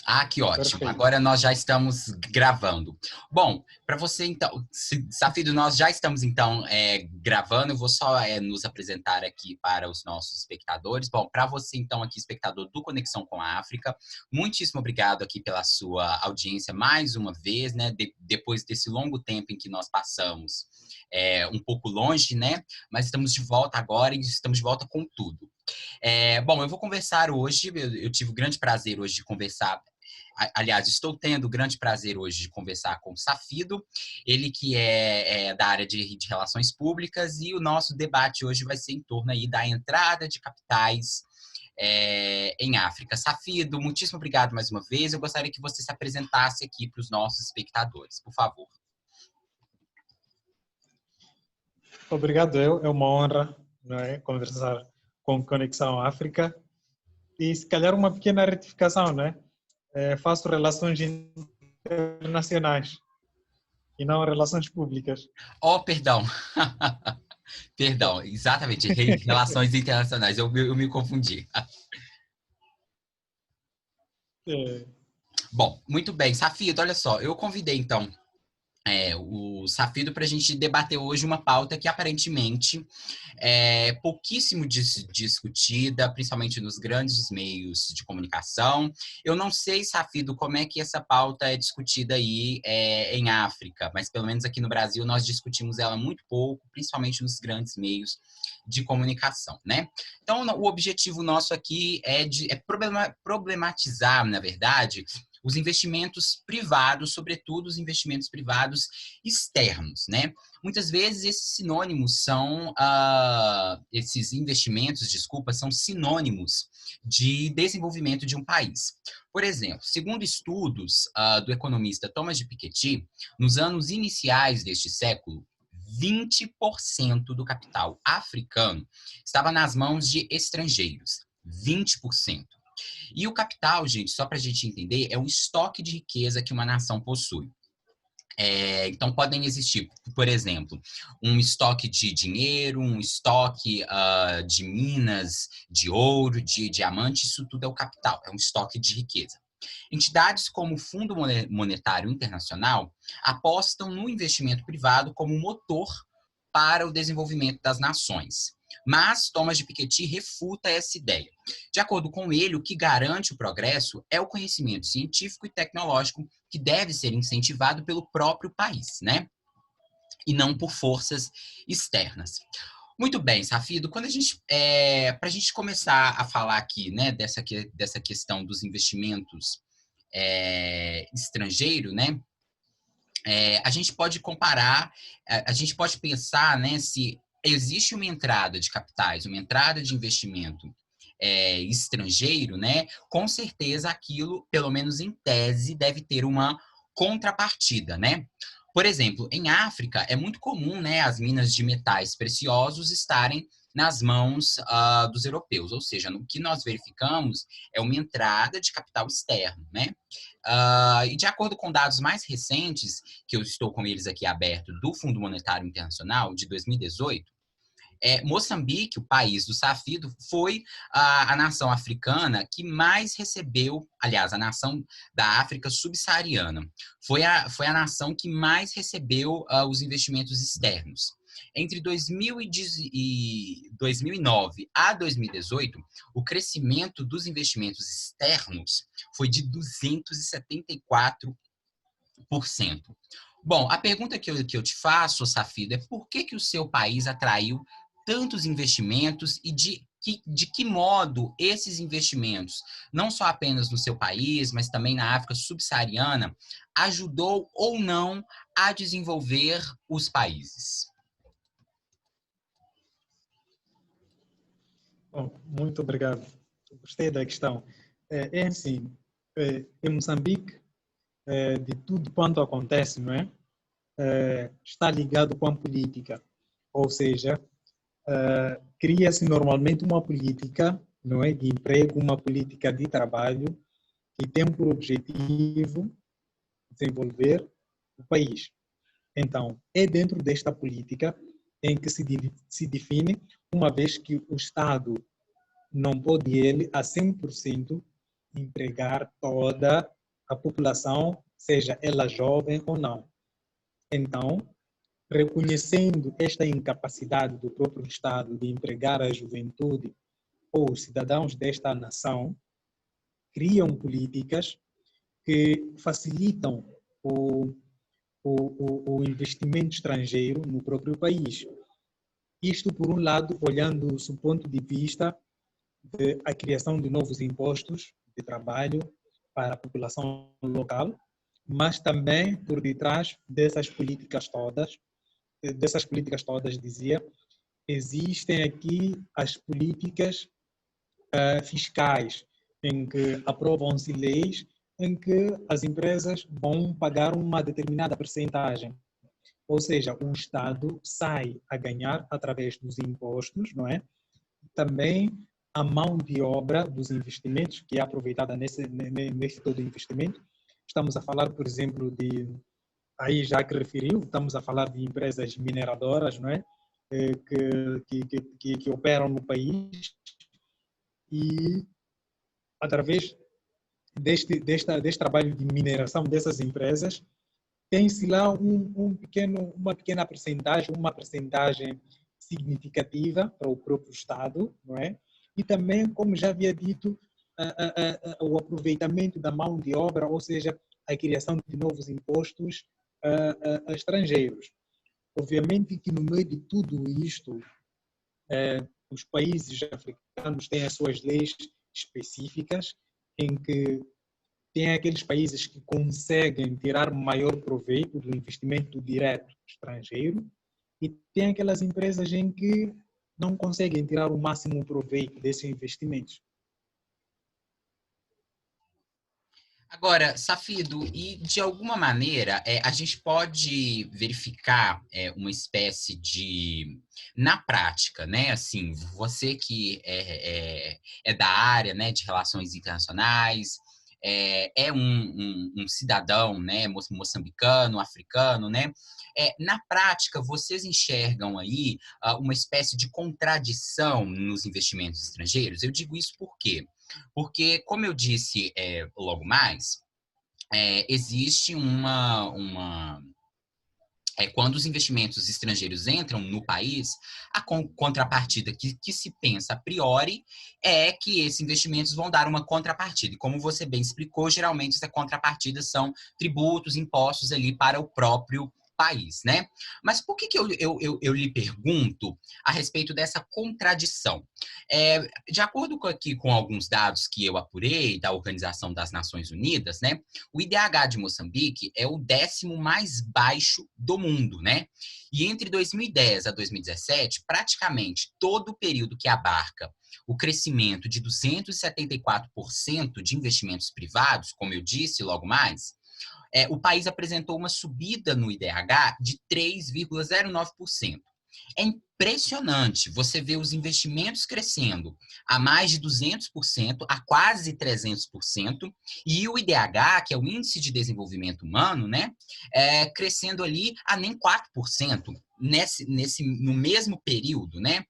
Ah, que ótimo. Perfeito. Agora nós já estamos gravando. Bom, para você então, Safido, nós já estamos então gravando. Eu vou só nos apresentar aqui para os nossos espectadores. Bom, para você então aqui, espectador do Conexão com a África, muitíssimo obrigado aqui pela sua audiência mais uma vez, né? Depois desse longo tempo em que nós passamos um pouco longe, né? Mas estamos de volta agora e estamos de volta com tudo. Bom, eu vou conversar hoje. Eu tive o grande prazer hoje de conversar. Aliás, estou tendo o grande prazer hoje de conversar com o Safido, ele que é da área de relações públicas, e o nosso debate hoje vai ser em torno aí da entrada de capitais em África. Safido, muitíssimo obrigado mais uma vez. Eu gostaria que você se apresentasse aqui para os nossos espectadores, por favor. Obrigado, é uma honra, não é, conversar com Conexão África. E se calhar uma pequena retificação, né? Faço relações internacionais e não relações públicas. Oh, perdão. Perdão, exatamente. Relações internacionais. Eu me confundi. É, Bom, muito bem. Safido, olha só. Eu convidei, então, o Safido para a gente debater hoje uma pauta que aparentemente é pouquíssimo discutida, principalmente nos grandes meios de comunicação. Eu não sei, Safido, como é que essa pauta é discutida aí em África, mas pelo menos aqui no Brasil nós discutimos ela muito pouco, principalmente nos grandes meios de comunicação, né? Então, o objetivo nosso aqui é problematizar, na verdade, os investimentos privados, sobretudo os investimentos privados externos, né? Muitas vezes esses investimentos, desculpa, são sinônimos de desenvolvimento de um país. Por exemplo, segundo estudos do economista Thomas de Piketty, nos anos iniciais deste século, 20% do capital africano estava nas mãos de estrangeiros. 20%. E o capital, gente, só para a gente entender, é um estoque de riqueza que uma nação possui. Então, podem existir, por exemplo, um estoque de dinheiro, um estoque de minas, de ouro, de diamante, isso tudo é o capital, é um estoque de riqueza. Entidades como o Fundo Monetário Internacional apostam no investimento privado como motor para o desenvolvimento das nações. Mas Thomas de Piketty refuta essa ideia. De acordo com ele, o que garante o progresso é o conhecimento científico e tecnológico que deve ser incentivado pelo próprio país, né? E não por forças externas. Muito bem, Safido, quando para a gente começar a falar aqui, né, dessa questão dos investimentos estrangeiro, né? A gente pode comparar, a gente pode pensar, né, se existe uma entrada de capitais, uma entrada de investimento estrangeiro, né, com certeza aquilo, pelo menos em tese, deve ter uma contrapartida, né? Por exemplo, em África é muito comum, né, as minas de metais preciosos estarem nas mãos dos europeus, ou seja, no que nós verificamos é uma entrada de capital externo, né? E de acordo com dados mais recentes, que eu estou com eles aqui aberto, do Fundo Monetário Internacional, de 2018, Moçambique, o país do Safido, foi a nação africana que mais recebeu, aliás, a nação da África subsaariana, foi a nação que mais recebeu os investimentos externos. Entre 2009 a 2018, o crescimento dos investimentos externos foi de 274%. Bom, a pergunta que eu te faço, Safido, é por que o seu país atraiu tantos investimentos e de que modo esses investimentos, não só apenas no seu país, mas também na África subsaariana, ajudou ou não a desenvolver os países? Bom, muito obrigado. Gostei da questão. Assim, em Moçambique, de tudo quanto acontece, não é? Está ligado com a política. Ou seja, cria-se normalmente uma política, não é, de emprego, uma política de trabalho que tem por objetivo desenvolver o país. Então, é dentro desta política em que se define, uma vez que o Estado não pode ele a 100% empregar toda a população, seja ela jovem ou não. Então, reconhecendo esta incapacidade do próprio Estado de empregar a juventude ou os cidadãos desta nação, criam políticas que facilitam o investimento estrangeiro no próprio país. Isto, por um lado, olhando do ponto de vista da criação de novos impostos de trabalho para a população local, mas também por detrás dessas políticas todas, dizia, existem aqui as políticas fiscais, em que aprovam-se leis em que as empresas vão pagar uma determinada percentagem. Ou seja, o Estado sai a ganhar através dos impostos, não é? Também a mão de obra dos investimentos, que é aproveitada nesse todo investimento. Estamos a falar, por exemplo, aí já que referiu, estamos a falar de empresas mineradoras, não é? Que operam no país e, através deste trabalho de mineração dessas empresas, tem-se lá uma pequena percentagem, uma percentagem significativa para o próprio Estado, não é? E também, como já havia dito, o aproveitamento da mão de obra, ou seja, a criação de novos impostos a estrangeiros. Obviamente que no meio de tudo isto, os países africanos têm as suas leis específicas, em que tem aqueles países que conseguem tirar maior proveito do investimento direto estrangeiro e tem aquelas empresas em que não conseguem tirar o máximo proveito desses investimentos. Agora, Safido, e de alguma maneira a gente pode verificar uma espécie de, na prática, né? Assim, você que é da área, né, de relações internacionais, é um cidadão, né, moçambicano, africano, né? Na prática, vocês enxergam aí uma espécie de contradição nos investimentos estrangeiros? Eu digo isso por quê? Porque, como eu disse logo mais, existe quando os investimentos estrangeiros entram no país, a contrapartida que se pensa a priori é que esses investimentos vão dar uma contrapartida. E como você bem explicou, geralmente essa contrapartida são tributos, impostos ali para o próprio país, né? Mas por que eu lhe pergunto a respeito dessa contradição? De acordo com alguns dados que eu apurei da Organização das Nações Unidas, né? O IDH de Moçambique é o 10º mais baixo do mundo, né? E entre 2010 a 2017, praticamente todo o período que abarca o crescimento de 274% de investimentos privados, como eu disse logo mais, o país apresentou uma subida no IDH de 3,09%. É impressionante você ver os investimentos crescendo a mais de 200%, a quase 300%, e o IDH, que é o Índice de Desenvolvimento Humano, né, crescendo ali a nem 4% no mesmo período, né?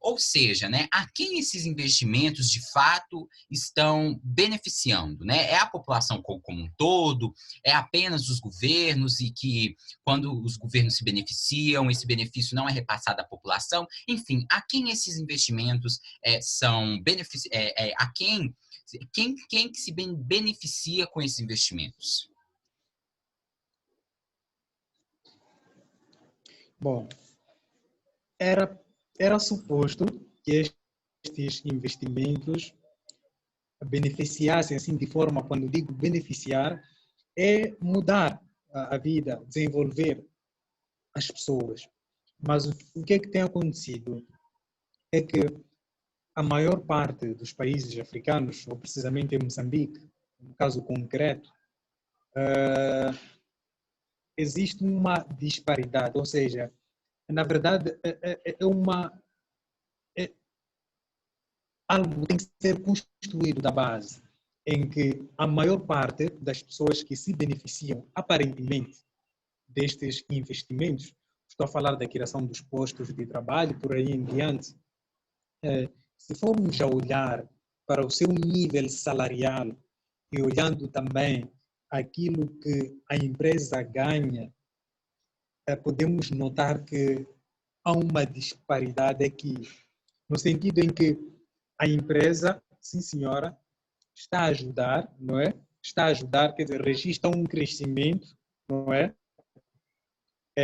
Ou seja, né, a quem esses investimentos de fato estão beneficiando? Né? É a população como um todo? É apenas os governos e que, quando os governos se beneficiam, esse benefício não é repassado à população? Enfim, a quem esses investimentos são beneficiados? Quem que se beneficia com esses investimentos? Bom, era suposto que estes investimentos beneficiassem, assim, de forma, quando digo beneficiar, é mudar a vida, desenvolver as pessoas. Mas o que é que tem acontecido? É que a maior parte dos países africanos, ou precisamente em Moçambique, no caso concreto, existe uma disparidade, ou seja, na verdade, algo tem que ser construído da base, em que a maior parte das pessoas que se beneficiam, aparentemente, destes investimentos, estou a falar da criação dos postos de trabalho, por aí em diante, se formos a olhar para o seu nível salarial e olhando também aquilo que a empresa ganha, podemos notar que há uma disparidade aqui, no sentido em que a empresa, sim senhora, está a ajudar, não é? Está a ajudar, quer dizer, registra um crescimento, não é?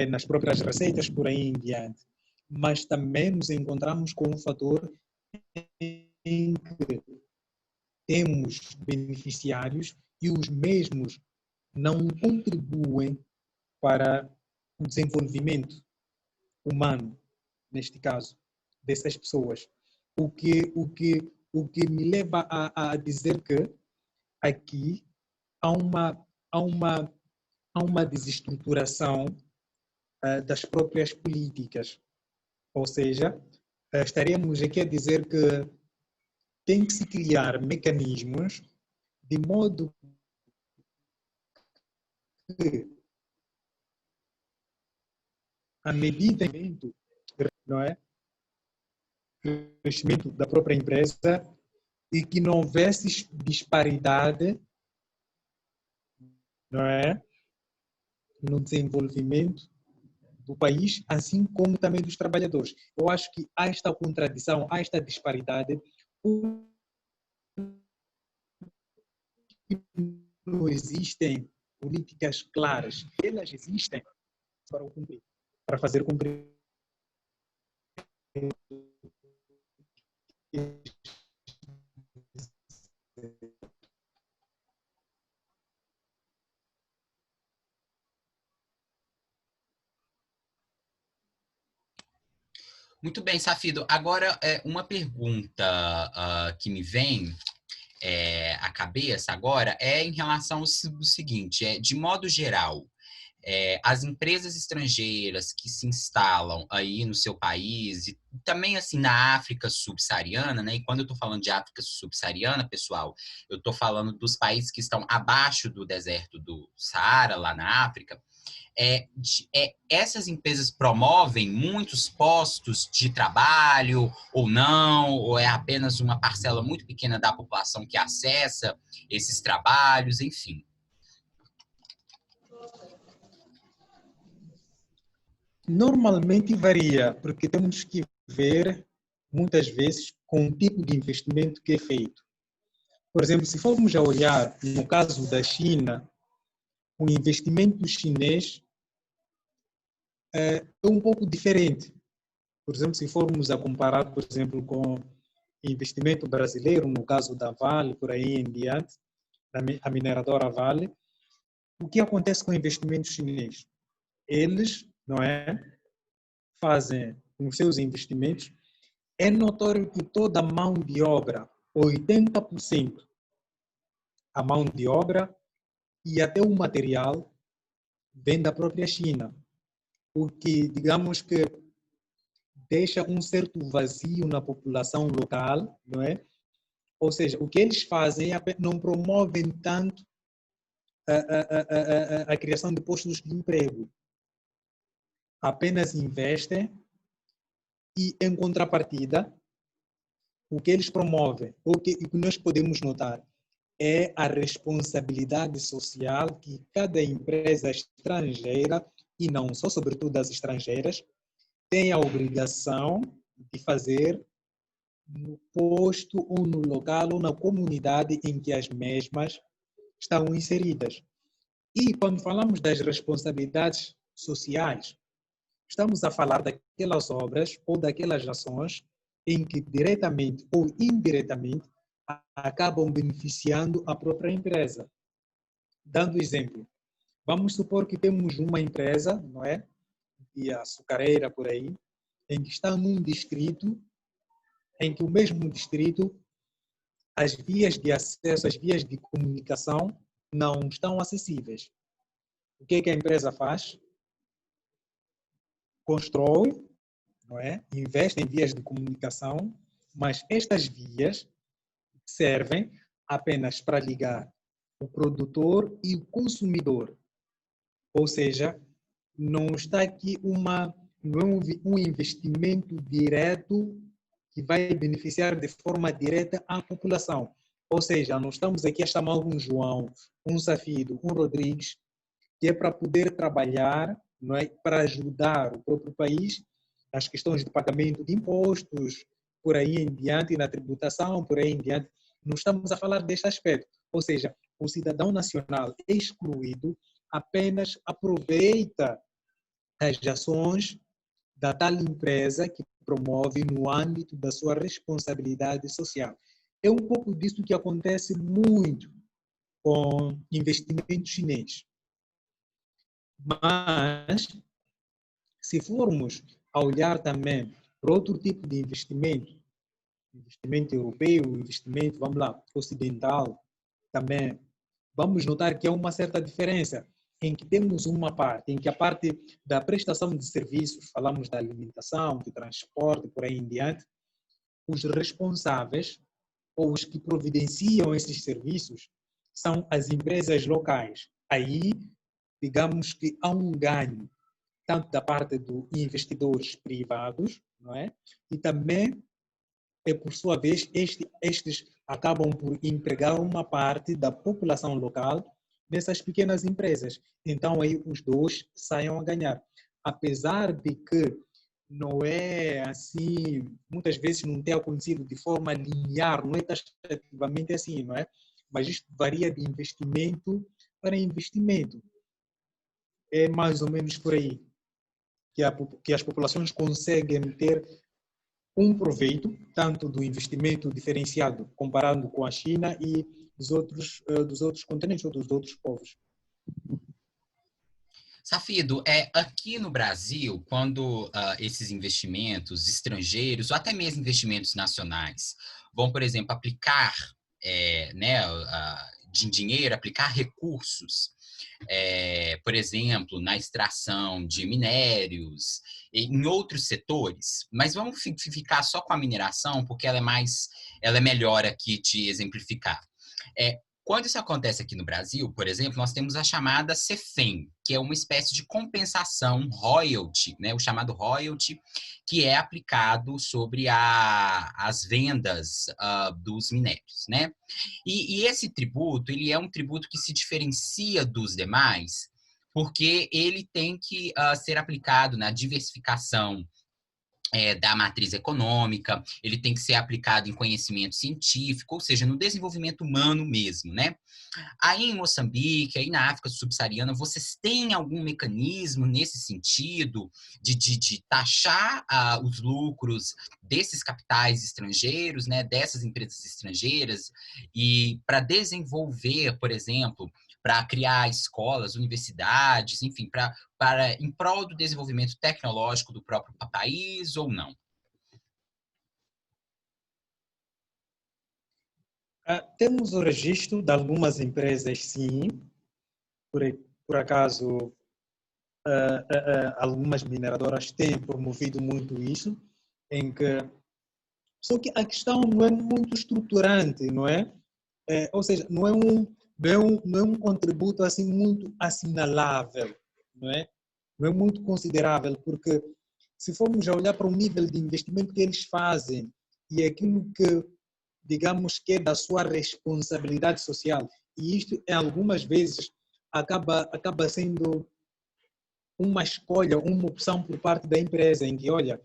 Nas próprias receitas, por aí em diante. Mas também nos encontramos com um fator em que temos beneficiários e os mesmos não contribuem para o desenvolvimento humano, neste caso, dessas pessoas. O que me leva a dizer que aqui há uma desestruturação das próprias políticas. Ou seja, estaremos aqui a dizer que tem que se criar mecanismos de modo que, à medida do não é, crescimento da própria empresa e que não houvesse disparidade, não é, no desenvolvimento do país, assim como também dos trabalhadores. Eu acho que há esta contradição, há esta disparidade, não existem políticas claras. Elas existem para o cumprir, para fazer cumprir. Muito bem, Safido. Agora, uma pergunta que me vem à cabeça agora é em relação ao seguinte: de modo geral, as empresas estrangeiras que se instalam aí no seu país e também assim na África subsaariana, né? E quando eu estou falando de África subsaariana, pessoal, eu estou falando dos países que estão abaixo do deserto do Saara, lá na África. Essas empresas promovem muitos postos de trabalho ou não, ou é apenas uma parcela muito pequena da população que acessa esses trabalhos, enfim. Normalmente varia, porque temos que ver, muitas vezes, com o tipo de investimento que é feito. Por exemplo, se formos a olhar no caso da China, o investimento chinês é um pouco diferente. Por exemplo, se formos a comparar, por exemplo, com investimento brasileiro, no caso da Vale, por aí em diante, a mineradora Vale, o que acontece com o investimento chinês? Eles, não é, fazem os seus investimentos. É notório que toda a mão de obra, 80%, a mão de obra e até o material vem da própria China, o que, digamos que, deixa um certo vazio na população local, não é? Ou seja, o que eles fazem não promovem tanto a criação de postos de emprego. Apenas investem e, em contrapartida, o que eles promovem, o que nós podemos notar, é a responsabilidade social que cada empresa estrangeira, e não só, sobretudo as estrangeiras, tem a obrigação de fazer no posto ou no local ou na comunidade em que as mesmas estão inseridas. E quando falamos das responsabilidades sociais, estamos a falar daquelas obras ou daquelas ações em que diretamente ou indiretamente acabam beneficiando a própria empresa. Dando exemplo, vamos supor que temos uma empresa, não é, de açucareira por aí, em que está num distrito, em que o mesmo distrito, as vias de acesso, as vias de comunicação não estão acessíveis. O que é que a empresa faz? Constrói, não é? Investe em vias de comunicação, mas estas vias servem apenas para ligar o produtor e o consumidor. Ou seja, não está aqui não é um investimento direto que vai beneficiar de forma direta a população. Ou seja, nós estamos aqui a chamar um João, um Safido, um Rodrigues, que é para poder trabalhar, não é, para ajudar o próprio país nas questões de pagamento de impostos, por aí em diante, na tributação, por aí em diante. Não estamos a falar deste aspecto. Ou seja, o cidadão nacional excluído apenas aproveita as ações da tal empresa que promove no âmbito da sua responsabilidade social. É um pouco disso que acontece muito com investimento chinês. Mas, se formos a olhar também para outro tipo de investimento, investimento europeu, investimento, vamos lá, ocidental, também vamos notar que há uma certa diferença em que temos uma parte, em que a parte da prestação de serviços, falamos da alimentação, de transporte, por aí em diante, os responsáveis ou os que providenciam esses serviços são as empresas locais. Aí, digamos que há um ganho, tanto da parte dos investidores privados, não é? E também, por sua vez, estes acabam por empregar uma parte da população local nessas pequenas empresas. Então, aí os dois saiam a ganhar. Apesar de que não é assim, muitas vezes não tem acontecido de forma linear, não é taxativamente assim, não é? Mas isto varia de investimento para investimento. É mais ou menos por aí que as populações conseguem ter um proveito, tanto do investimento diferenciado, comparando com a China e dos outros continentes ou dos outros povos. Safido, aqui no Brasil, quando esses investimentos estrangeiros, ou até mesmo investimentos nacionais, vão, por exemplo, aplicar né, de dinheiro, aplicar recursos, por exemplo, na extração de minérios, em outros setores, mas vamos ficar só com a mineração, porque ela é melhor aqui de exemplificar. Quando isso acontece aqui no Brasil, por exemplo, nós temos a chamada CEFEM, que é uma espécie de compensação royalty, né, o chamado royalty, que é aplicado sobre as vendas dos minérios, né? E esse tributo, ele é um tributo que se diferencia dos demais, porque ele tem que ser aplicado na diversificação da matriz econômica, ele tem que ser aplicado em conhecimento científico, ou seja, no desenvolvimento humano mesmo, né? Aí em Moçambique, aí na África subsaariana, vocês têm algum mecanismo nesse sentido de taxar os lucros desses capitais estrangeiros, né, dessas empresas estrangeiras, e para desenvolver, por exemplo, para criar escolas, universidades, enfim, em prol do desenvolvimento tecnológico do próprio país ou não? Temos o registro de algumas empresas, sim, por, por acaso, algumas mineradoras têm promovido muito isso, em que só que a questão não é muito estruturante, não é? Ou seja, não é um contributo assim muito assinalável, não é? Não é muito considerável, porque se formos a olhar para o nível de investimento que eles fazem e aquilo que, digamos, que é da sua responsabilidade social, e isto, algumas vezes, acaba sendo uma escolha, uma opção por parte da empresa, em que, olha,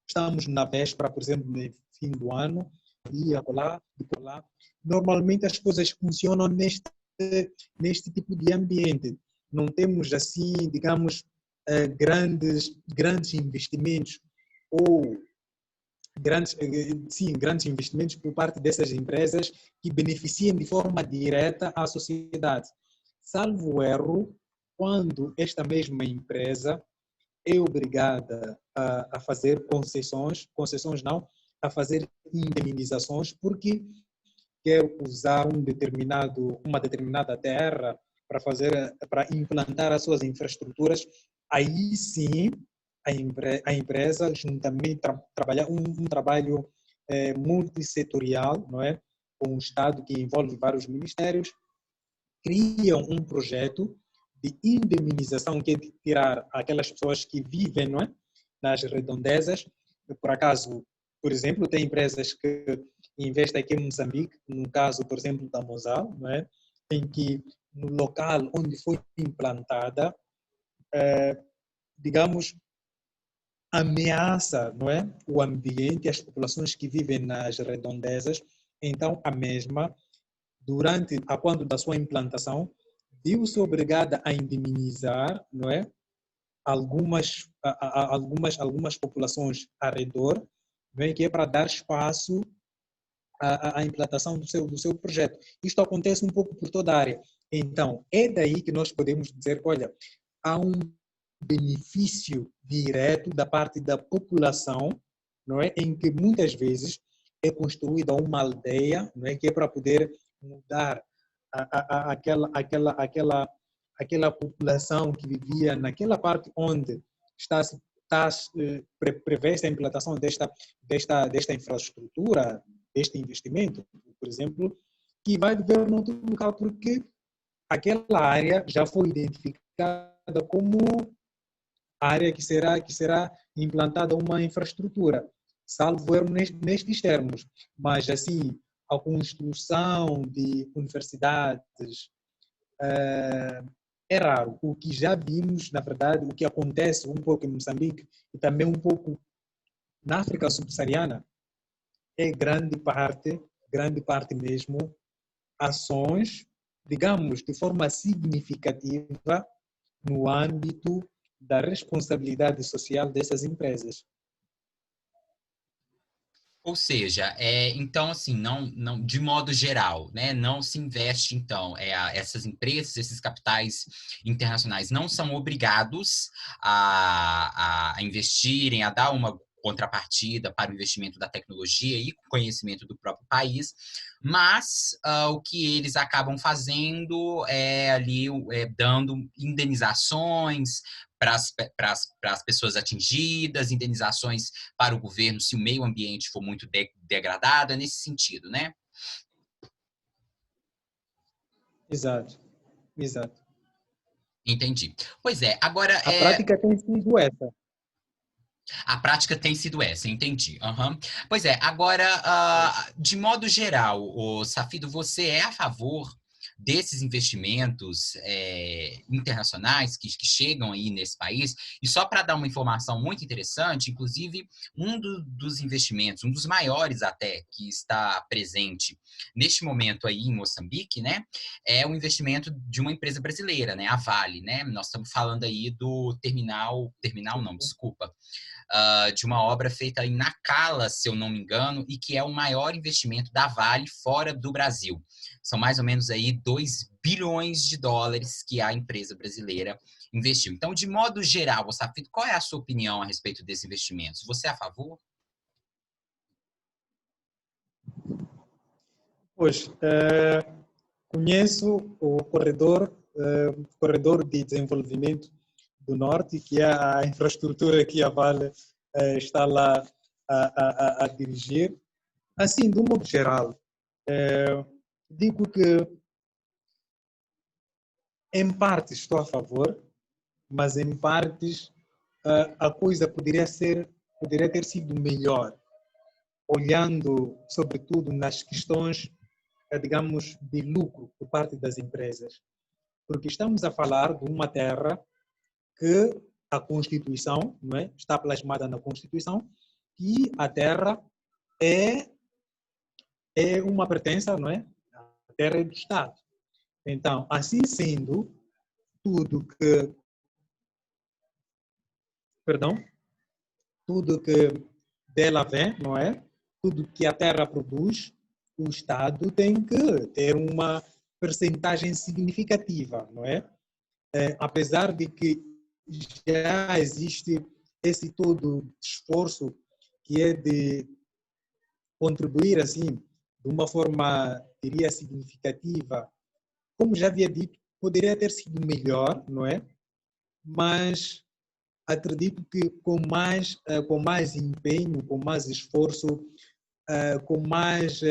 estamos na véspera, por exemplo, no fim do ano, e acolá, e por lá. Normalmente as coisas funcionam neste tipo de ambiente. Não temos, assim, digamos, grandes investimentos ou grandes investimentos por parte dessas empresas que beneficiem de forma direta a sociedade. Salvo erro, quando esta mesma empresa é obrigada a fazer concessões não, a fazer indemnizações, porque quer usar uma determinada terra para implantar as suas infraestruturas, aí sim a empresa juntamente trabalhar um trabalho multissetorial, não é? Com o Estado que envolve vários ministérios, criam um projeto de indemnização, que é de tirar aquelas pessoas que vivem, não é, nas redondezas. Por acaso, Por exemplo, tem empresas que investem aqui em Moçambique, no caso, por exemplo, da Mosal, não é? Em que no local onde foi implantada, digamos, ameaça, não é, o ambiente e as populações que vivem nas redondezas. Então, a mesma, durante a quando da sua implantação, viu-se obrigada a indemnizar, não é, algumas populações ao redor, não é, que é para dar espaço à implantação do seu projeto. Isto acontece um pouco por toda a área. Então, é daí que nós podemos dizer, olha, há um benefício direto da parte da população, não é, em que muitas vezes é construída uma aldeia, não é, que é para poder mudar aquela população que vivia naquela parte onde prevê-se a implantação desta infraestrutura, deste investimento, por exemplo, que vai viver num outro local, porque aquela área já foi identificada como área que será implantada uma infraestrutura, salvo erro nestes termos. Mas, assim, a construção de universidades é raro. O que já vimos, na verdade, o que acontece um pouco em Moçambique e também um pouco na África subsaariana, é grande parte mesmo, ações, digamos, de forma significativa no âmbito da responsabilidade social dessas empresas. Ou seja, então, assim, não, de modo geral, né, não se investe, então, essas empresas, esses capitais internacionais não são obrigados a investirem, a dar uma contrapartida para o investimento da tecnologia e conhecimento do próprio país, mas o que eles acabam fazendo é ali dando indenizações para as pessoas atingidas, indenizações para o governo se o meio ambiente for muito degradado, é nesse sentido, né? Exato, exato. Entendi. Pois é, agora A prática tem sido essa. a prática tem sido essa, entendi. Uhum. Pois é, agora, de modo geral, o Safido, você é a favor desses investimentos internacionais que chegam aí nesse país? E só para dar uma informação muito interessante, inclusive, dos investimentos, um dos maiores até, que está presente neste momento aí em Moçambique, né, é o investimento de uma empresa brasileira, né, a Vale, né? Nós estamos falando aí do terminal não, desculpa, de uma obra feita em Nacala, se eu não me engano, e que é o maior investimento da Vale fora do Brasil. São mais ou menos aí 2 bilhões de dólares que a empresa brasileira investiu. Então, de modo geral, Safito, qual é a sua opinião a respeito desses investimentos? Você é a favor? Pois, conheço o corredor de desenvolvimento do Norte, que é a infraestrutura que a Vale está lá a dirigir. Assim, de um modo geral, digo que, em partes, estou a favor, mas em partes a coisa poderia ter sido melhor, olhando, sobretudo, nas questões, digamos, de lucro por parte das empresas. Porque estamos a falar de uma terra que a Constituição, não é, está plasmada na Constituição, que a terra é, é uma pertença, não é? A terra é do Estado. Então, assim sendo, tudo que, perdão, tudo que dela vem, não é? Tudo que a terra produz, o Estado tem que ter uma percentagem significativa, não é? Apesar de que já existe esse todo esforço que é de contribuir assim de uma forma, diria, significativa, como já havia dito, poderia ter sido melhor, não é? Mas acredito que com mais empenho, com mais esforço, com mais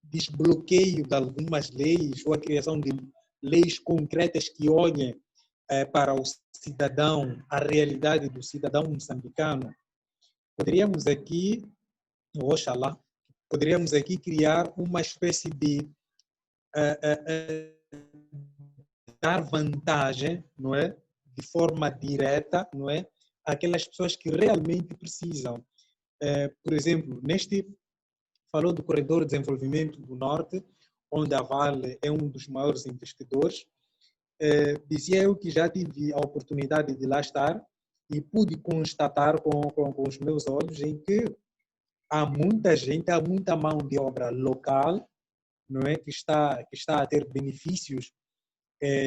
desbloqueio de algumas leis ou a criação de leis concretas que olhem para o cidadão, a realidade do cidadão moçambicano, poderíamos aqui Oxalá, poderíamos aqui criar uma espécie de dar vantagem, não é? De forma direta, não é? Àquelas pessoas que realmente precisam. Por exemplo, falou do Corredor de Desenvolvimento do Norte, onde a Vale é um dos maiores investidores. Dizia eu que já tive a oportunidade de lá estar e pude constatar com os meus olhos em que há muita gente, há muita mão de obra local, não é, que está a ter benefícios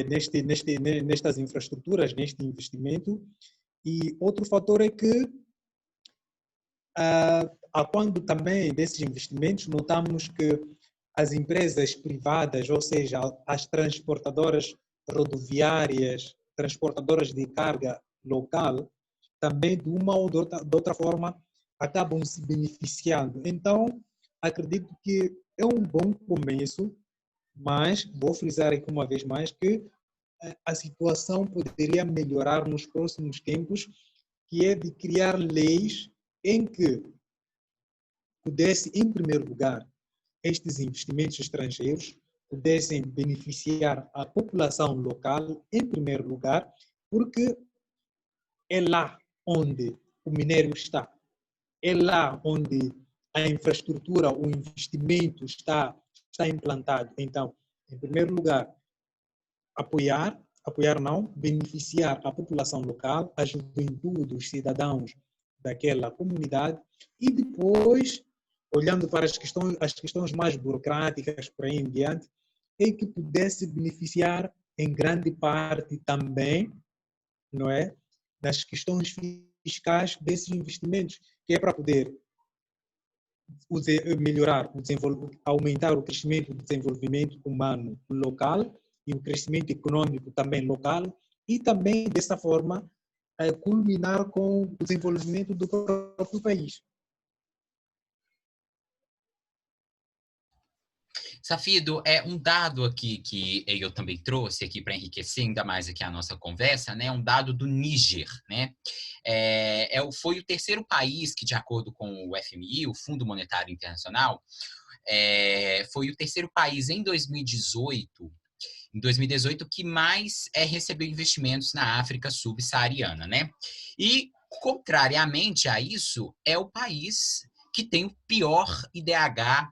nestas infraestruturas, neste investimento. E outro fator é que, a quando também desses investimentos, notamos que as empresas privadas, ou seja, as transportadoras rodoviárias, transportadoras de carga local, também de uma ou de outra forma acabam se beneficiando. Então, acredito que é um bom começo, mas vou frisar aqui uma vez mais que a situação poderia melhorar nos próximos tempos, que é de criar leis em que pudesse, em primeiro lugar, estes investimentos estrangeiros pudessem beneficiar a população local, em primeiro lugar, porque é lá onde o minério está, é lá onde a infraestrutura, o investimento está implantado. Então, em primeiro lugar, apoiar não, beneficiar a população local, a juventude, os cidadãos daquela comunidade e depois, olhando para as questões mais burocráticas por aí em diante, é que pudesse beneficiar em grande parte também, não é, das questões fiscais desses investimentos, que é para poder melhorar, aumentar o crescimento do desenvolvimento humano local e o crescimento econômico também local e também, dessa forma, culminar com o desenvolvimento do próprio país. Safido, é um dado aqui que eu também trouxe aqui para enriquecer ainda mais aqui a nossa conversa, né? Um dado do Níger, né? Foi o terceiro país que, de acordo com o FMI, o Fundo Monetário Internacional, foi o terceiro país em 2018 que mais recebeu investimentos na África subsaariana, né? E, contrariamente a isso, é o país que tem o pior IDH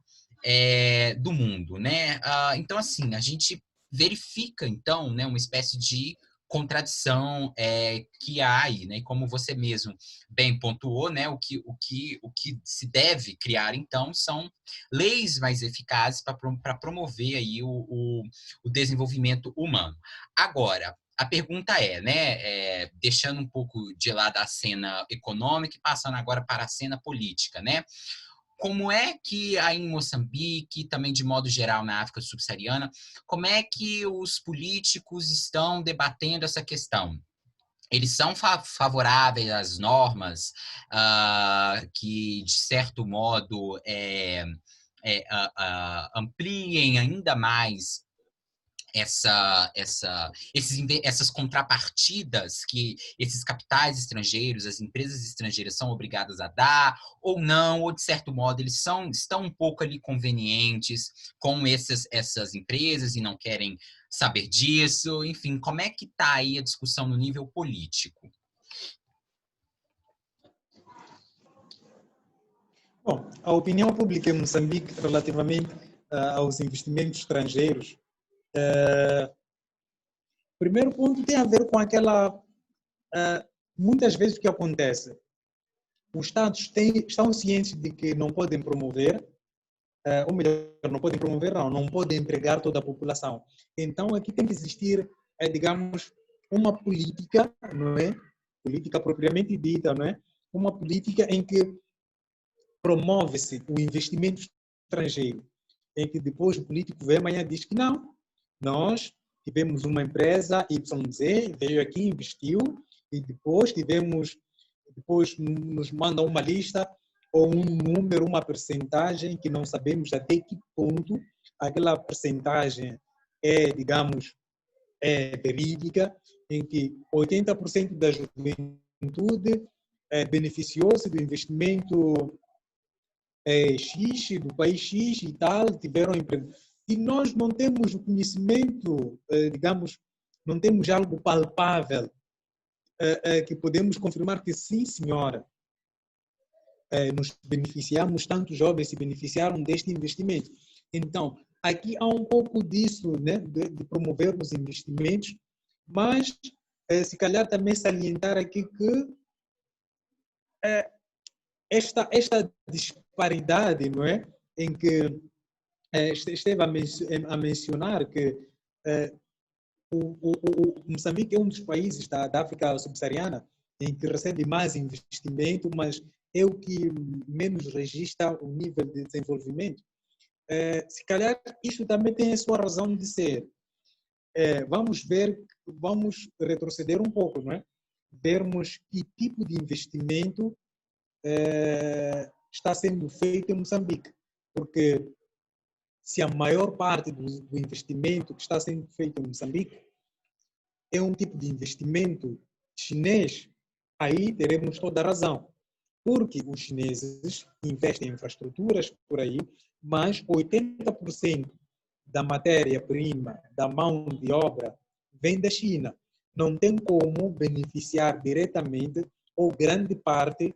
do mundo, né? Então, assim, a gente verifica, então, né, uma espécie de contradição que há aí, né? E como você mesmo bem pontuou, né? O que se deve criar, então, são leis mais eficazes para promover aí o desenvolvimento humano. Agora, a pergunta né, deixando um pouco de lado a cena econômica e passando agora para a cena política, né? Como é que aí em Moçambique, também de modo geral na África subsaariana, como é que os políticos estão debatendo essa questão? Eles são favoráveis às normas que, de certo modo, ampliem ainda mais essas contrapartidas que esses capitais estrangeiros, as empresas estrangeiras são obrigadas a dar, ou não, ou de certo modo eles estão um pouco ali convenientes com essas empresas e não querem saber disso. Enfim, como é que está aí a discussão no nível político? Bom, a opinião pública em Moçambique relativamente aos investimentos estrangeiros, primeiro ponto tem a ver com muitas vezes o que acontece, os Estados estão cientes de que não podem promover, ou melhor, não podem promover, não podem empregar toda a população. Então, aqui tem que existir, digamos, uma política, não é? Política propriamente dita, não é? Uma política em que promove-se o investimento estrangeiro, em que depois o político vem amanhã e diz que não, nós tivemos uma empresa YZ, veio aqui, investiu, e depois nos mandam uma lista ou um número, uma percentagem que não sabemos até que ponto aquela percentagem digamos, verídica, em que 80% da juventude beneficiou-se do investimento X, do país X e tal, tiveram emprego. E nós não temos o conhecimento, digamos, não temos algo palpável que podemos confirmar que sim, senhora, nos beneficiamos, tantos jovens se beneficiaram deste investimento. Então, aqui há um pouco disso, né, de promovermos investimentos, mas se calhar também salientar aqui que esta disparidade, não é, em que esteve a mencionar que o Moçambique é um dos países da África subsaariana em que recebe mais investimento, mas é o que menos registra o nível de desenvolvimento. Se calhar isso também tem a sua razão de ser. Vamos retroceder um pouco, não é? Vermos que tipo de investimento está sendo feito em Moçambique, porque se a maior parte do investimento que está sendo feito em Moçambique é um tipo de investimento chinês, aí teremos toda a razão, porque os chineses investem em infraestruturas por aí, mas 80% da matéria-prima, da mão de obra, vem da China. Não tem como beneficiar diretamente ou grande parte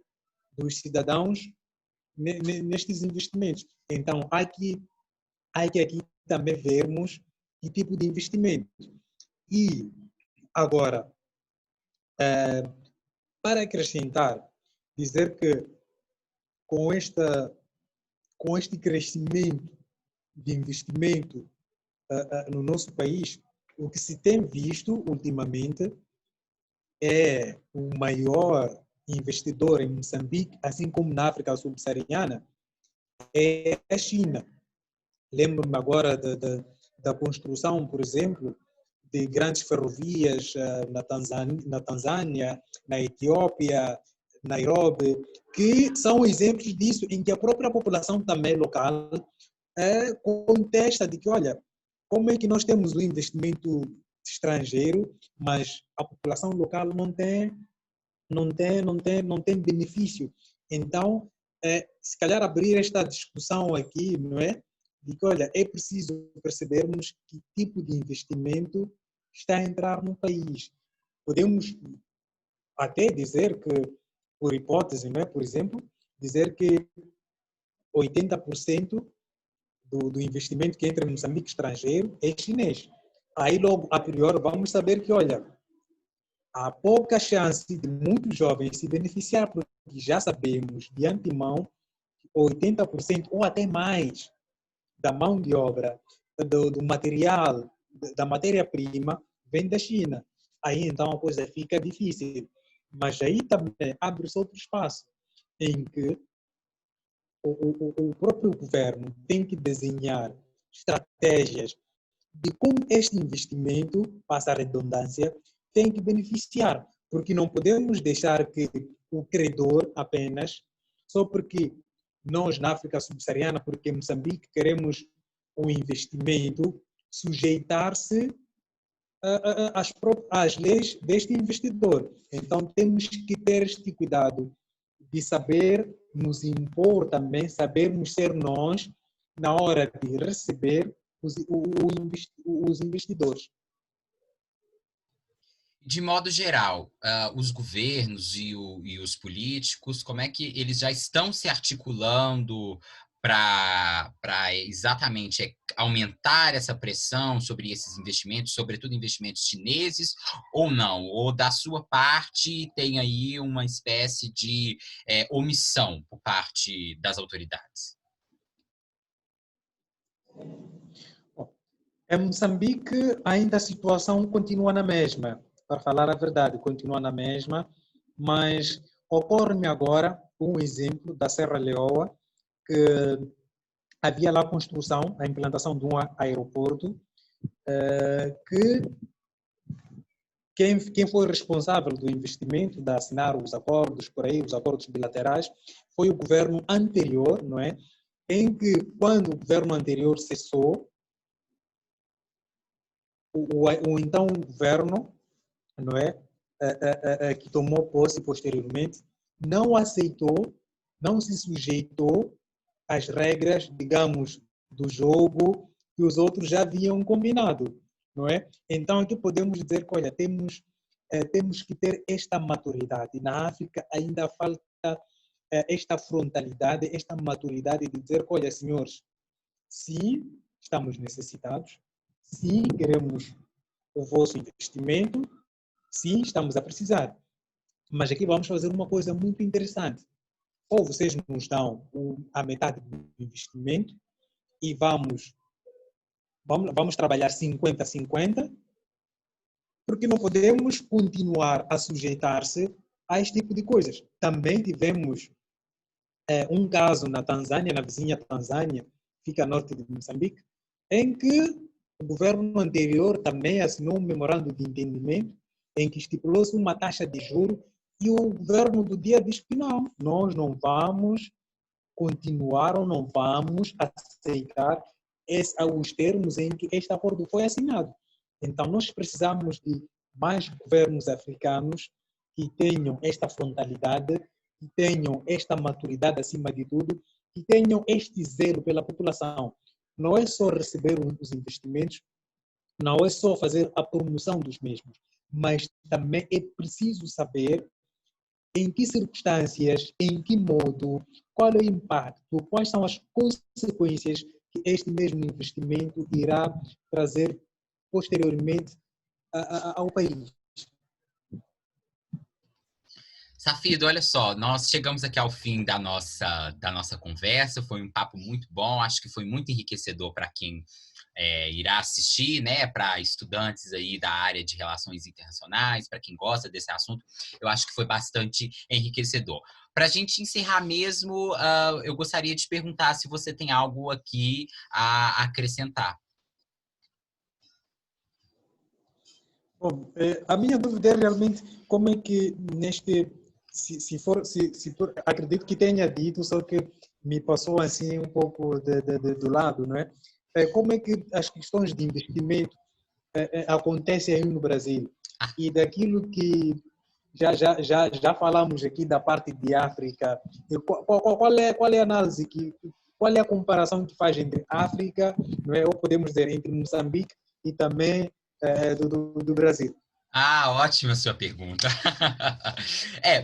dos cidadãos nestes investimentos. Então, há que aqui também vermos que tipo de investimento. E, agora, para acrescentar, dizer que com este crescimento de investimento no nosso país, o que se tem visto ultimamente é o maior investidor em Moçambique, assim como na África subsaariana, é a China. Lembro-me agora da construção, por exemplo, de grandes ferrovias na Tanzânia, na Etiópia, Nairobi, que são exemplos disso, em que a própria população também local contesta de que, olha, como é que nós temos o investimento estrangeiro, mas a população local não tem benefício. Então, se calhar abrir esta discussão aqui, não é? De que, olha, é preciso percebermos que tipo de investimento está a entrar no país. Podemos até dizer que, por hipótese, não é? Por exemplo, dizer que 80% do investimento que entra em Moçambique estrangeiro é chinês. Aí, logo, a priori, vamos saber que, olha, há pouca chance de muitos jovens se beneficiar, porque já sabemos de antemão que 80% ou até mais da mão de obra, do material, da matéria-prima, vem da China. Aí então a coisa fica difícil. Mas aí também abre-se outro espaço em que o próprio governo tem que desenhar estratégias de como este investimento, passa a redundância, tem que beneficiar. Porque não podemos deixar que o credor apenas, só porque nós na África subsaariana, porque em Moçambique queremos um investimento, sujeitar-se às leis deste investidor. Então temos que ter este cuidado de saber nos impor também, sabermos ser nós na hora de receber os investidores. De modo geral, os governos e os políticos, como é que eles já estão se articulando para exatamente aumentar essa pressão sobre esses investimentos, sobretudo investimentos chineses, ou não? Ou da sua parte tem aí uma espécie de omissão por parte das autoridades? Em Moçambique, ainda a situação continua na mesma. Para falar a verdade, continua na mesma, mas ocorre-me agora um exemplo da Serra Leoa, que havia lá a construção, a implantação de um aeroporto, que quem foi responsável do investimento, de assinar os acordos por aí, os acordos bilaterais, foi o governo anterior, não é? Em que, quando o governo anterior cessou, o então governo, não é, que tomou posse posteriormente, não aceitou, não se sujeitou as regras, digamos, do jogo que os outros já haviam combinado, não é? Então, aqui podemos dizer que, olha, temos que ter esta maturidade. Na África ainda falta esta frontalidade, esta maturidade de dizer que, olha, senhores, sim, estamos necessitados, sim, queremos o vosso investimento, sim, estamos a precisar. Mas aqui vamos fazer uma coisa muito interessante. Ou vocês nos dão a metade do investimento e vamos trabalhar 50-50, porque não podemos continuar a sujeitar-se a este tipo de coisas. Também tivemos um caso na Tanzânia, na vizinha Tanzânia, fica a norte de Moçambique, em que o governo anterior também assinou um memorando de entendimento em que estipulou-se uma taxa de juros e o governo do dia disse que não, nós não vamos continuar ou não vamos aceitar os termos em que este acordo foi assinado. Então, nós precisamos de mais governos africanos que tenham esta frontalidade, que tenham esta maturidade acima de tudo, que tenham este zelo pela população. Não é só receber os investimentos, não é só fazer a promoção dos mesmos, mas também é preciso saber em que circunstâncias, em que modo, qual é o impacto, quais são as consequências que este mesmo investimento irá trazer posteriormente ao país. Safido, olha só, nós chegamos aqui ao fim da nossa conversa, foi um papo muito bom, acho que foi muito enriquecedor para quem irá assistir, né, para estudantes aí da área de relações internacionais, para quem gosta desse assunto, eu acho que foi bastante enriquecedor. Para a gente encerrar mesmo, eu gostaria de perguntar se você tem algo aqui a acrescentar. Bom, a minha dúvida é realmente como é que acredito que tenha dito, só que me passou assim um pouco do lado, não é? Como é que as questões de investimento acontecem aí no Brasil? E daquilo que já falamos aqui da parte de África, qual é a análise, qual é a comparação que faz entre África, não é? Ou podemos dizer, entre Moçambique e também do Brasil? Ótima sua pergunta.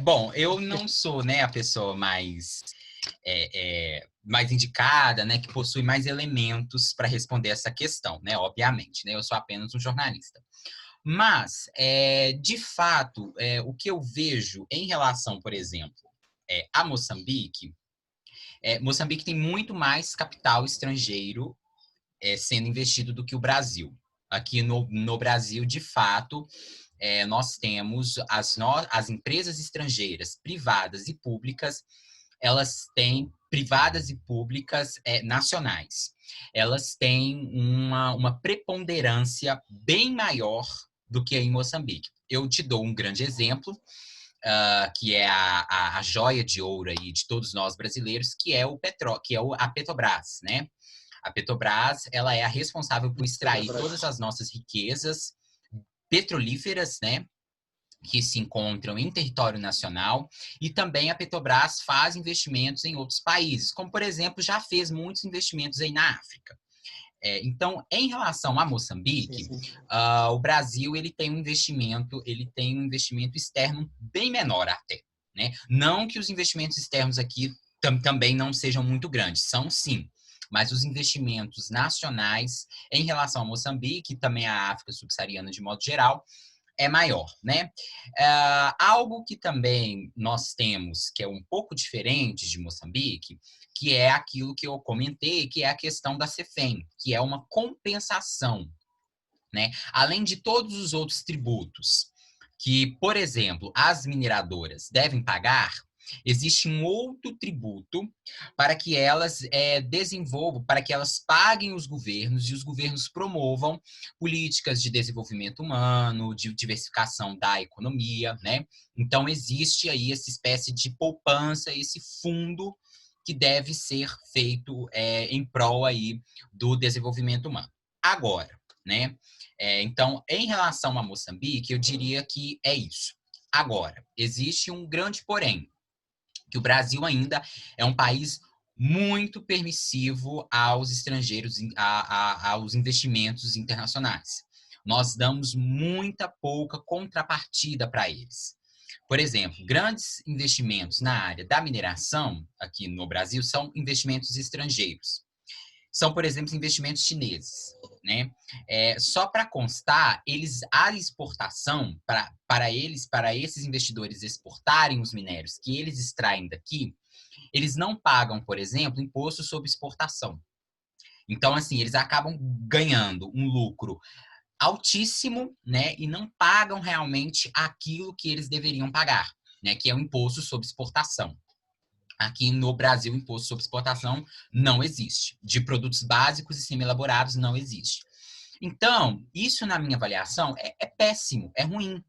Bom, eu não sou, né, a pessoa mais indicada, né, que possui mais elementos para responder essa questão, né, obviamente, né, eu sou apenas um jornalista. Mas, de fato, o que eu vejo em relação, por exemplo, a Moçambique, Moçambique tem muito mais capital estrangeiro sendo investido do que o Brasil. Aqui no Brasil, de fato, nós temos as empresas estrangeiras, privadas e públicas, elas têm, privadas e públicas nacionais, elas têm uma preponderância bem maior do que em Moçambique. Eu te dou um grande exemplo, que é a joia de ouro aí de todos nós brasileiros, que é a Petrobras, né? A Petrobras, ela é a responsável por extrair todas as nossas riquezas petrolíferas, né, que se encontram em território nacional, e também a Petrobras faz investimentos em outros países, como, por exemplo, já fez muitos investimentos aí na África. Então, em relação a Moçambique, Sim, sim. o Brasil ele tem um investimento externo bem menor até, né? Não que os investimentos externos aqui também não sejam muito grandes, são sim, mas os investimentos nacionais em relação a Moçambique e também a África subsaariana de modo geral é maior, né? Algo que também nós temos que é um pouco diferente de Moçambique, que é aquilo que eu comentei, que é a questão da CEFEM, que é uma compensação, né? Além de todos os outros tributos que, por exemplo, as mineradoras devem pagar, existe um outro tributo para que elas desenvolvam, para que elas paguem os governos e os governos promovam políticas de desenvolvimento humano, de diversificação da economia, né? Então, existe aí essa espécie de poupança, esse fundo que deve ser feito em prol aí do desenvolvimento humano. Agora, né? Então, em relação a Moçambique, eu diria que é isso. Agora, existe um grande porém, que o Brasil ainda é um país muito permissivo aos estrangeiros, aos investimentos internacionais. Nós damos muita pouca contrapartida para eles. Por exemplo, grandes investimentos na área da mineração aqui no Brasil são investimentos estrangeiros. São, por exemplo, investimentos chineses, né? Só para constar, a exportação, para esses investidores exportarem os minérios que eles extraem daqui, eles não pagam, por exemplo, imposto sobre exportação. Então, assim, eles acabam ganhando um lucro altíssimo, né? E não pagam realmente aquilo que eles deveriam pagar, né? Que é o imposto sobre exportação. Aqui no Brasil, o imposto sobre exportação não existe. De produtos básicos e semi-elaborados não existe. Então, isso na minha avaliação é péssimo, é ruim.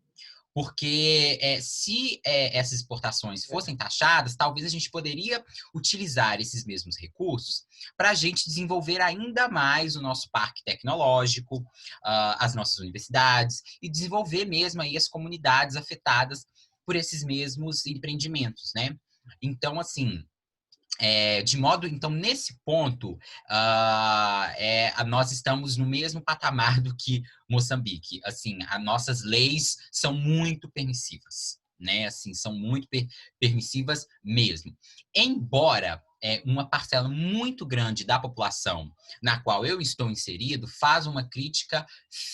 Porque se essas exportações fossem taxadas, talvez a gente poderia utilizar esses mesmos recursos para a gente desenvolver ainda mais o nosso parque tecnológico, as nossas universidades, e desenvolver mesmo aí as comunidades afetadas por esses mesmos empreendimentos, né? Então, assim, então, nesse ponto, nós estamos no mesmo patamar do que Moçambique. Assim, as nossas leis são muito permissivas, né? Assim, são muito permissivas mesmo. Embora uma parcela muito grande da população na qual eu estou inserido faz uma crítica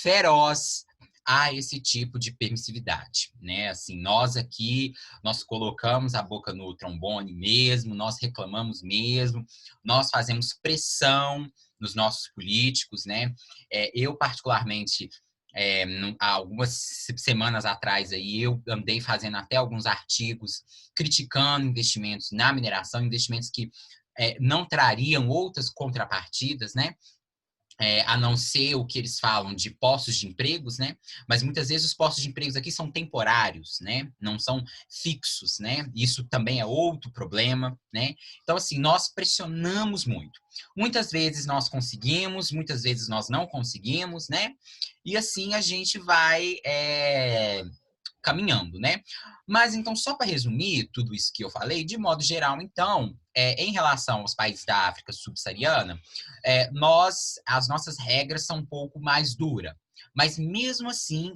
feroz a esse tipo de permissividade, né? Assim, nós colocamos a boca no trombone mesmo, nós reclamamos mesmo, nós fazemos pressão nos nossos políticos, né? Eu, particularmente, há algumas semanas atrás, aí, eu andei fazendo até alguns artigos criticando investimentos na mineração, investimentos que não trariam outras contrapartidas, né? A não ser o que eles falam de postos de empregos, né? Mas muitas vezes os postos de empregos aqui são temporários, né? Não são fixos, né? Isso também é outro problema, né? Então, assim, nós pressionamos muito. Muitas vezes nós conseguimos, muitas vezes nós não conseguimos, né? E assim a gente vai caminhando, né? Mas então, só para resumir tudo isso que eu falei, de modo geral, então, em relação aos países da África subsaariana, as nossas regras são um pouco mais duras. Mas mesmo assim,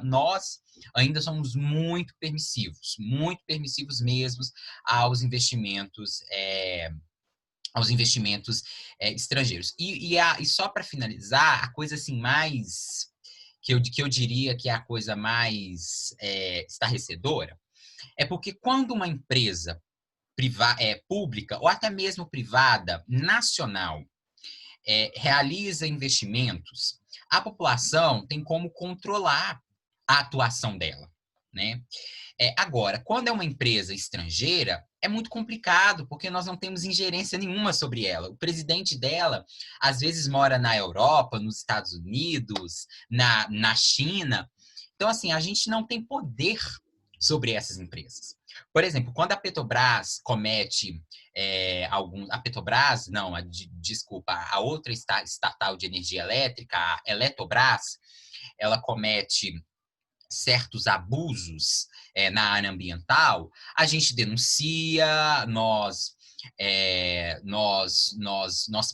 nós ainda somos muito permissivos mesmo aos investimentos estrangeiros. E só para finalizar, a coisa assim mais que eu diria que é a coisa mais estarrecedora, é porque quando uma empresa pública ou até mesmo privada, nacional, realiza investimentos, a população tem como controlar a atuação dela, né? Agora, quando é uma empresa estrangeira, é muito complicado, porque nós não temos ingerência nenhuma sobre ela. O presidente dela, às vezes, mora na Europa, nos Estados Unidos, na China. Então, assim, a gente não tem poder sobre essas empresas. Por exemplo, quando a Petrobras comete a Petrobras, não, desculpa, a outra estatal de energia elétrica, a Eletrobras, ela comete certos abusos na área ambiental, a gente denuncia, nós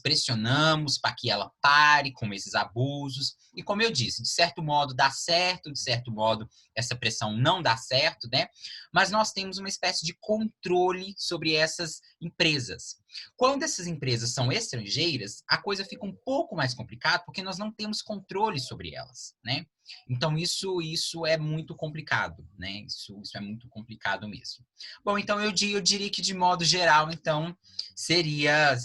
pressionamos para que ela pare com esses abusos. E como eu disse, de certo modo dá certo, de certo modo essa pressão não dá certo, né? Mas nós temos uma espécie de controle sobre essas empresas. Quando essas empresas são estrangeiras, a coisa fica um pouco mais complicada, porque nós não temos controle sobre elas, né? Então, isso é muito complicado, né? Isso é muito complicado mesmo. Bom, então eu diria que, de modo geral, então, seria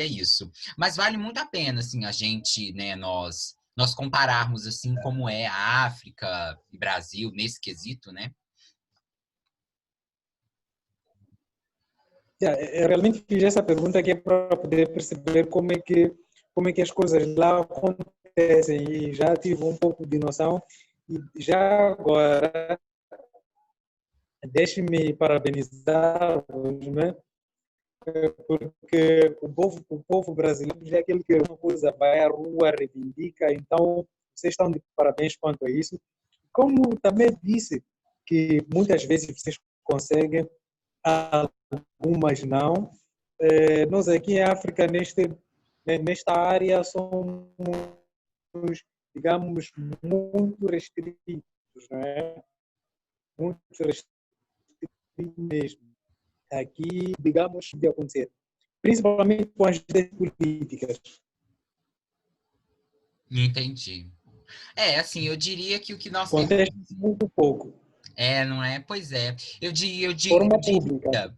isso. Mas vale muito a pena, assim, a gente, né, nós compararmos, assim, como é a África e Brasil nesse quesito, né? Eu realmente fiz essa pergunta aqui para poder perceber como é que as coisas lá acontecem e já tive um pouco de noção. E já agora, deixe-me parabenizar-vos, né? Porque o povo brasileiro é aquele que uma coisa vai à rua, reivindica, então vocês estão de parabéns quanto a isso. Como também disse, que muitas vezes vocês conseguem algumas não. Nós aqui em África, nesta área, somos, digamos, muito restritos, não é? Muito restritos mesmo. Aqui, digamos, de acontecer. Principalmente com as políticas. Entendi. Assim, eu diria que o que nós temos... Acontece muito pouco. Não é? Pois é. Forma pública.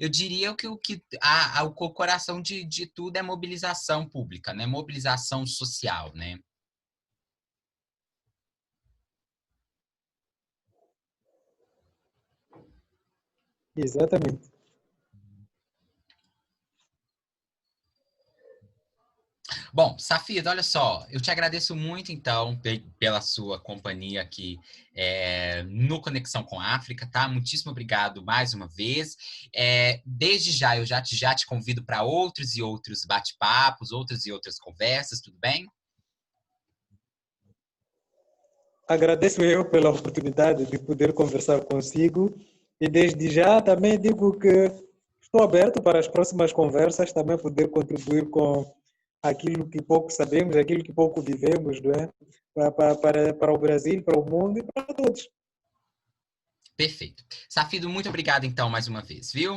Eu diria que o coração de tudo é mobilização pública, né? Mobilização social, né? Exatamente. Bom, Safira, olha só, eu te agradeço muito, então, pela sua companhia aqui no Conexão com a África, tá? Muitíssimo obrigado mais uma vez. Desde já, eu já te convido para outros e outros bate-papos, outras e outras conversas, tudo bem? Agradeço eu pela oportunidade de poder conversar consigo e desde já também digo que estou aberto para as próximas conversas, também poder contribuir com aquilo que pouco sabemos, aquilo que pouco vivemos, não é? Para o Brasil, para o mundo e para todos. Perfeito. Safido, muito obrigado, então, mais uma vez, viu?